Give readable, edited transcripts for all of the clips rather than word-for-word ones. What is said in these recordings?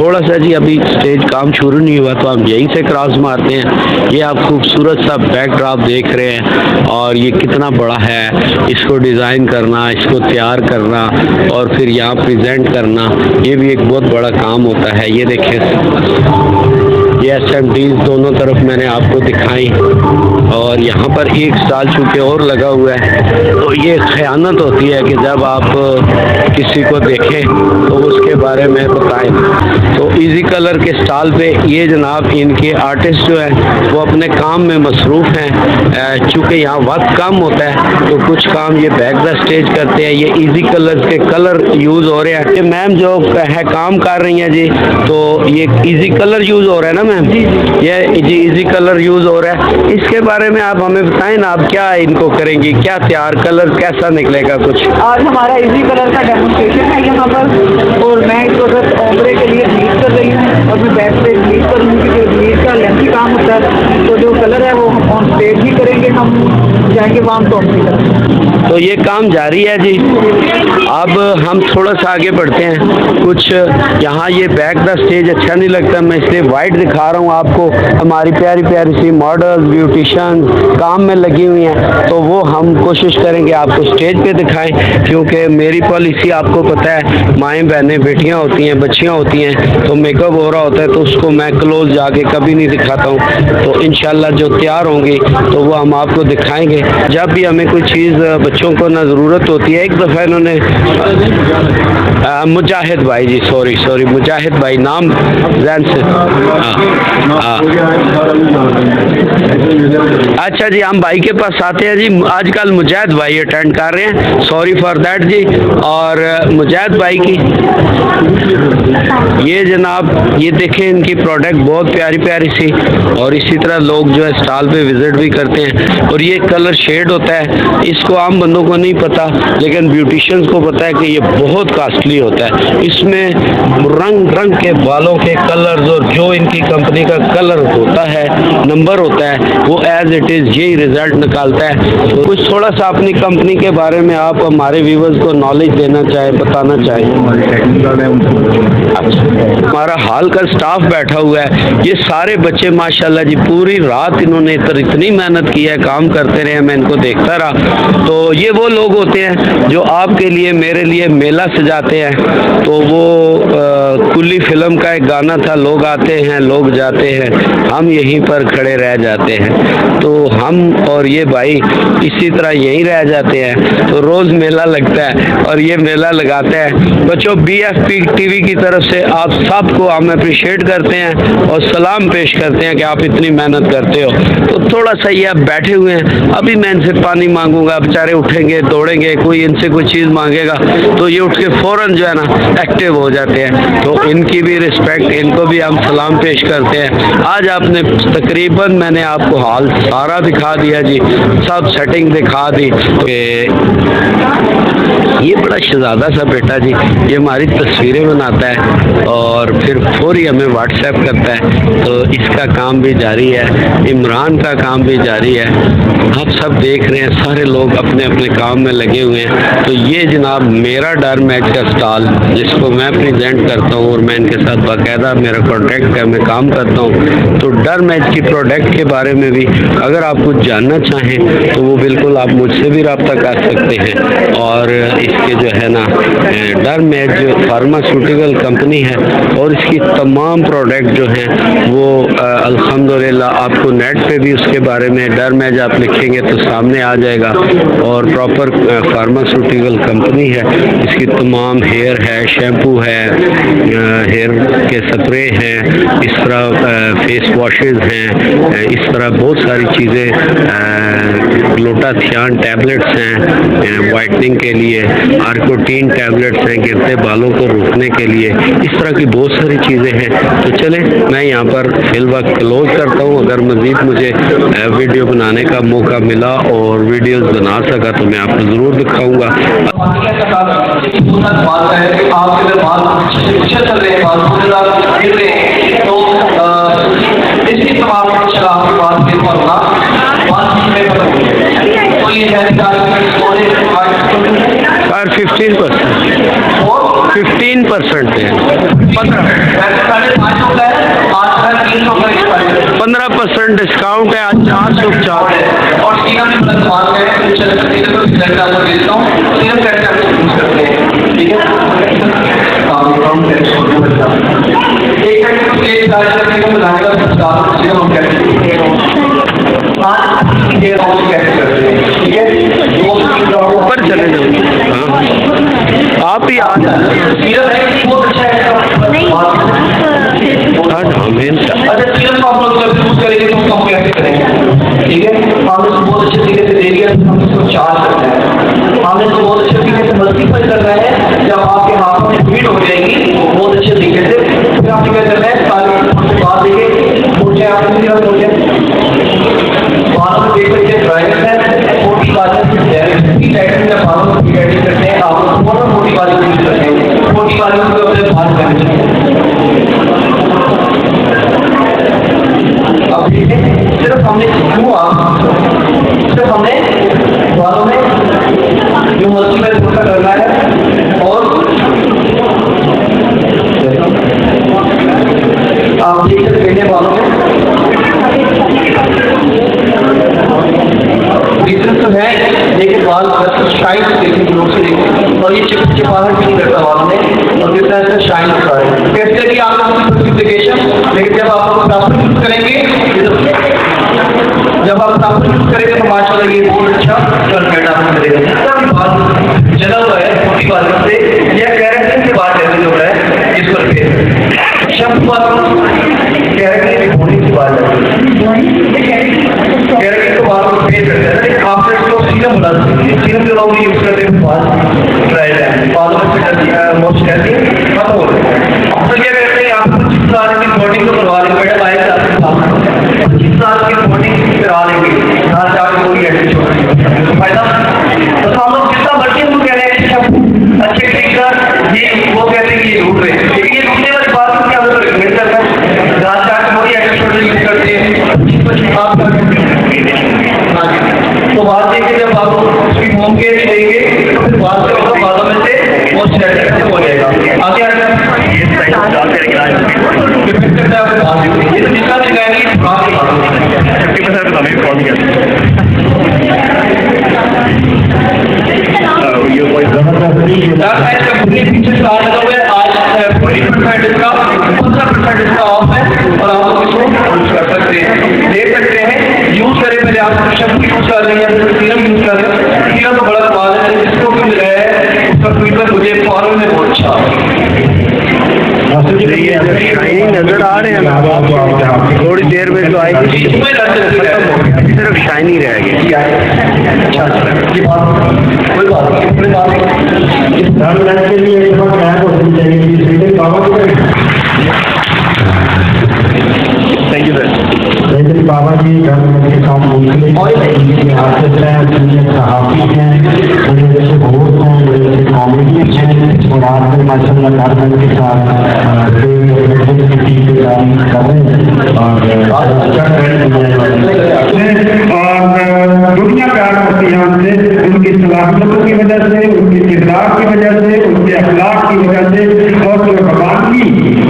थोड़ा सा जी अभी स्टेज काम शुरू नहीं हुआ तो हम यहीं से क्रॉस मारते हैं। ये आप खूबसूरत सा बैकड्रॉप देख रहे हैं और ये कितना बड़ा है, इसको डिज़ाइन करना, इसको तैयार करना और फिर यहाँ प्रेजेंट करना, ये भी एक बहुत बड़ा काम होता है। ये देखें, ये SMDs दोनों तरफ मैंने आपको दिखाई और यहाँ पर एक स्टॉल चूँकि और लगा हुआ है तो ये खयानत होती है कि जब आप किसी को देखें तो उसके बारे में बताएं। तो इजी कलर के स्टॉल पे ये जनाब इनके आर्टिस्ट जो है वो अपने काम में मसरूफ़ हैं। चूँकि यहाँ वक्त कम होता है तो कुछ काम ये बैक द स्टेज करते हैं। ये इजी कलर के कलर यूज़ हो रहे हैं। मैम जो है काम कर रही हैं जी, तो ये इजी कलर यूज़ हो रहा है ना मैम? ये जी इजी कलर यूज़ हो रहा है। इसके बारे में आप हमें बताएं ना, आप क्या इनको करेंगी, क्या तैयार कलर कैसा निकलेगा कुछ? आज हमारा इजी कलर का डेमोन्स्ट्रेशन है यहाँ पर और मैं इसको बस ओमरे के लिए ब्लीच कर रही हूँ और मैं बैक पे ब्लीच करूँगी क्योंकि ब्लीच का लेंथी काम होता है। तो जो कलर है वो हम ऑन स्टेज ही करेंगे, हम जाएंगे वहाँ टॉप की तरफ। तो ये काम जारी है जी। अब हम थोड़ा सा आगे बढ़ते हैं। कुछ यहाँ ये बैक द स्टेज अच्छा नहीं लगता, मैं इसलिए वाइट दिखा रहा हूँ आपको। हमारी प्यारी प्यारी सी मॉडल्स, ब्यूटिशियन काम में लगी हुई हैं, तो वो हम कोशिश करेंगे आपको स्टेज पे दिखाएं, क्योंकि मेरी पॉलिसी आपको पता है, माएँ बहनें बेटियाँ होती हैं, बच्चियाँ होती हैं, तो मेकअप हो रहा होता है तो उसको मैं क्लोज जाके कभी नहीं दिखाता हूँ। तो इंशाल्लाह जो तैयार होंगी तो वो हम आपको दिखाएंगे। जब भी हमें कोई चीज़ बच्चों को ना ज़रूरत होती है, एक दफ़ा इन्होंने मुजाहिद भाई जी, सॉरी मुजाहिद भाई नाम जैन से, अच्छा जी हम भाई के पास आते हैं जी। आजकल मुजाहिद भाई अटेंड कर रहे हैं, सॉरी फॉर दैट जी। और मुजाहिद भाई की ये जनाब ये देखें, इनकी प्रोडक्ट बहुत प्यारी प्यारी सी, और इसी तरह लोग जो है स्टॉल पे विजिट भी करते हैं। और ये कलर शेड होता है, इसको आम बंदों को नहीं पता, लेकिन ब्यूटिशियंस को पता है कि ये बहुत कॉस्टली होता है। इसमें रंग रंग के बालों के कलर्स और जो इनकी कंपनी का कलर होता है, नंबर होता है, वो एज इट इज़ यही रिजल्ट निकालता है। तो कुछ थोड़ा सा अपनी कंपनी के बारे में आप हमारे व्यूवर्स को नॉलेज देना चाहें, बताना चाहें। हमारा हाल का स्टाफ बैठा हुआ है, ये सारे बच्चे माशाल्लाह जी पूरी रात इन्होंने इतनी मेहनत की है, काम करते रहे, मैं इनको देखता रहा। तो ये वो लोग होते हैं जो आपके लिए मेरे लिए मेला सजाते हैं। तो वो कुल्ली फिल्म का एक गाना था, लोग आते हैं लोग जाते हैं, हम यहीं पर खड़े रह जाते हैं। तो हम और ये भाई इसी तरह यहीं रह जाते हैं। तो रोज़ मेला लगता है और ये मेला लगाते हैं। बच्चों BFP TV की तरफ से आप सबको हम अप्रिशिएट करते हैं और सलाम पेश करते हैं कि आप इतनी मेहनत करते हो। तो थोड़ा सा ये आप बैठे हुए हैं, अभी मैं इनसे पानी मांगूंगा, बेचारे उठेंगे दौड़ेंगे, कोई इनसे कोई चीज़ मांगेगा तो ये उठ के फ़ौरन जो है ना एक्टिव हो जाते हैं। तो इनकी भी रिस्पेक्ट, इनको भी हम सलाम पेश करते हैं। आज आपने तकरीबन मैंने आपको हाल सारा दिखा दिया जी, सब सेटिंग दिखा दी। ये बड़ा शहजादा सा बेटा जी, ये हमारी तस्वीरें बनाता है और फिर फौरी हमें व्हाट्सएप करता है। तो इसका काम भी जारी है, इमरान का काम भी जारी है। आप सब देख रहे हैं, सारे लोग अपने अपने काम में लगे हुए हैं। तो ये जनाब मेरा डर मैच का स्टॉल, जिसको मैं प्रेजेंट करता हूँ और मैं इनके साथ बाकायदा मेरा कॉन्ट्रैक्ट है, मैं काम करता हूँ। तो डर मैच की प्रोडक्ट के बारे में भी अगर आप कुछ जानना चाहें तो वो बिल्कुल आप मुझसे भी रब्ता कर सकते हैं। और इसके जो है ना डर मैच जो फार्मास्यूटिकल कंपनी है और इसकी तमाम प्रोडक्ट जो हैं वो अल्हम्दुलिल्लाह आपको नेट पे भी उसके बारे में डर मैच आप लिखेंगे तो सामने आ जाएगा। और प्रॉपर फार्मास्यूटिकल कंपनी है, इसकी तमाम हेयर है, शैम्पू है, हेयर के स्प्रे हैं, इस तरह फेस वॉशेज़ हैं, इस तरह बहुत सारी चीज़ें, ग्लूटाथियान टैबलेट्स हैं वाइटनिंग के लिए, आर्कोटीन टैबलेट्स हैं गिरते बालों को रोकने के लिए, इस तरह की बहुत सारी चीज़ें हैं। तो चले मैं यहाँ पर फिल वक्त क्लोज करता हूँ। अगर मज़ीद मुझे वीडियो बनाने का मौका मिला और वीडियोस बना सका तो मैं आपको ज़रूर दिखाऊँगा। कर सर 15% है। 15% डिस्काउंट है, आज 450 है। और सीरम प्लस मार्क है, सीरम का रिजल्ट आपको देता हूँ। सीरम कैसे आप यूज करते हैं, ठीक है? एक पैकेट को तेज चार्ज करने को बनाने का सीरम हम कैसे आज ये हम कैसे करते हैं, ठीक है? ऊपर चले जाओ, हाँ आप ही आ जाए। सीरम है बहुत अच्छा है। अच्छा सीरम को आप लोग जब यूज करेंगे तो उसको हम कैसे करेंगे, ठीक है? हमने इसको बहुत अच्छे तरीके से दे दिया, हम इसको चार्ज करना है। हमने इसको बहुत अच्छे तरीके से मल्टीप्लाई करना है। जब आपके हाथों में फीड हो जाएगी बहुत अच्छे तरीके से, फिर आपको क्या करना है, सारे बात देखिए मोटे आपने मोटे बालों में देख सकते हैं ड्राइनेस है, मोटी बालें टाइटनिंग या बालों में टाइटनिंग करते हैं। आप लोग बहुत मोटी बालें यूज करते हैं, मोटी बालें को अपने बाहर करने चाहिए। अब ठीक है, सिर्फ हमने क्यों सिर्फ हमने बालों में जो मल्टीप्लाई थोड़ा करना है और आप देख सकते हैं बालों में रीजन तो है, लेकिन बाल शाइन देखें ग्लो से देखें, और ये चिपचिपाहट भी नहीं करता बालों में, और किस तरह से शाइन होता है। कैसे लगी आपको स्पेसिफिकेशन? लेकिन जब आप लोग प्रॉपर यूज करेंगे, जब आप प्रॉपर यूज करेंगे तो माशाल्लाह ये बहुत अच्छा रिजल्ट आपको मिलेगा। जितना भी बाल जला हुआ है मोटी बालों से या कैरेक्टर से बाल जैसे जो है इस पर पे शब्द बात कैरेक्टर की होने की बात है, कैरेक्टर को बाल को फेस करते हैं। लेकिन आपने इसको सीरम बुला सकते हैं, सीरम जो लोग यूज करते हैं बाल ड्राई है, बालों में मॉइस्चराइजिंग खत्म हो रहा है। तो क्या करते हैं, आप 25 साल की बॉडी को करवा लेंगे, मैडम आए 25 साल की बॉडी करा लेंगे, यहाँ से आपको कोई एडमिट हो फायदा। तो हम लोग जितना मर्जी हम कह रहे हैं अच्छे तरीका ये वो कहते हैं कि ये रूट रहे, लेकिन ये रूटने वाली बात को क्या रिकमेंड करता है, जहाँ से आपको कोई एडमिट यूज करते हैं आप तो बात देखिए जब आप उसकी होम केयर देंगे तो फिर बात से बालों में से वो सेट हो जाएगा। आगे डिपेंड करता है आपको बात, ये तो जितना दिखाएंगे बात ही बात 50% हमें कौन किया ये कोई पीछे स्टार्ट लगा हुआ है। आज 40% इसका 15% इसका ऑफ है और आप लोग इसको यूज कर सकते हैं, ले सकते हैं। यूज करें पहले आप शैम्पू यूज कर रहे हैं या फिर सीरम यूज कर रहे हैं, सीरम तो बड़ा कमाल है, जिसको भी मिला है उसका फीडबैक मुझे फॉरन में बहुत अच्छा शाइनिंग नजर आ रहे हैं ना, थोड़ी देर में तो आएगी, सिर्फ शाइनिंग रहेगी। अच्छा कोई बात थैंक यू सर। जैसे बाबा जी घर के साथ आर्टिस्ट हैं, सहाफी हैं, बड़े जैसे होस्ट हैं, बड़े जैसे कॉमेडियन हैं, और आज में माशाल्लाह कारखाने के साथ टीम के काम कर रहे हैं और अच्छा ट्रेंड और दुनिया प्यार होती है उनसे, उनकी सलाहियतों की वजह से, उनके किरदार की वजह से, उनके अखलाक की वजह से, और जो भगवान की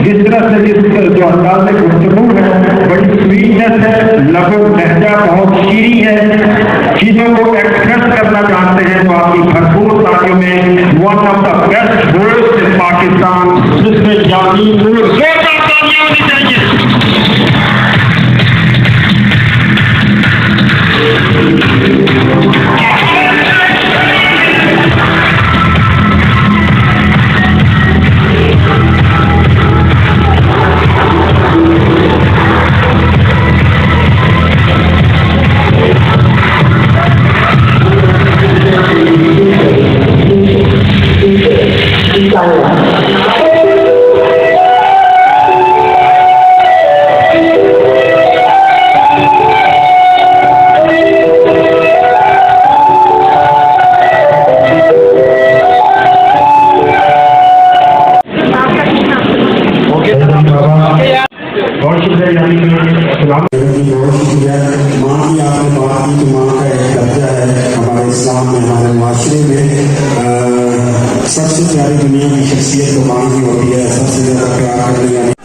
जिस तरह से जो अंदाज में गुफ्तगू है बड़ी स्वीटनेस है, लफ्ज़ लहजा बहुत शीरी है, चीज़ों को एक्सप्रेस करना चाहते हैं तो आपकी भरपूर तालियों में one of the best words in Pakistan जिसमें जानी जोरदार तालियां होनी चाहिए। बहुत शुक्रिया माँ की आपने बात की तो माँ का एक दर्जा है हमारे इस्लाम में, हमारे माशरे में। सबसे प्यारी दुनिया की शख्सियत तो मां की होती है, सबसे ज्यादा प्यार करने वाली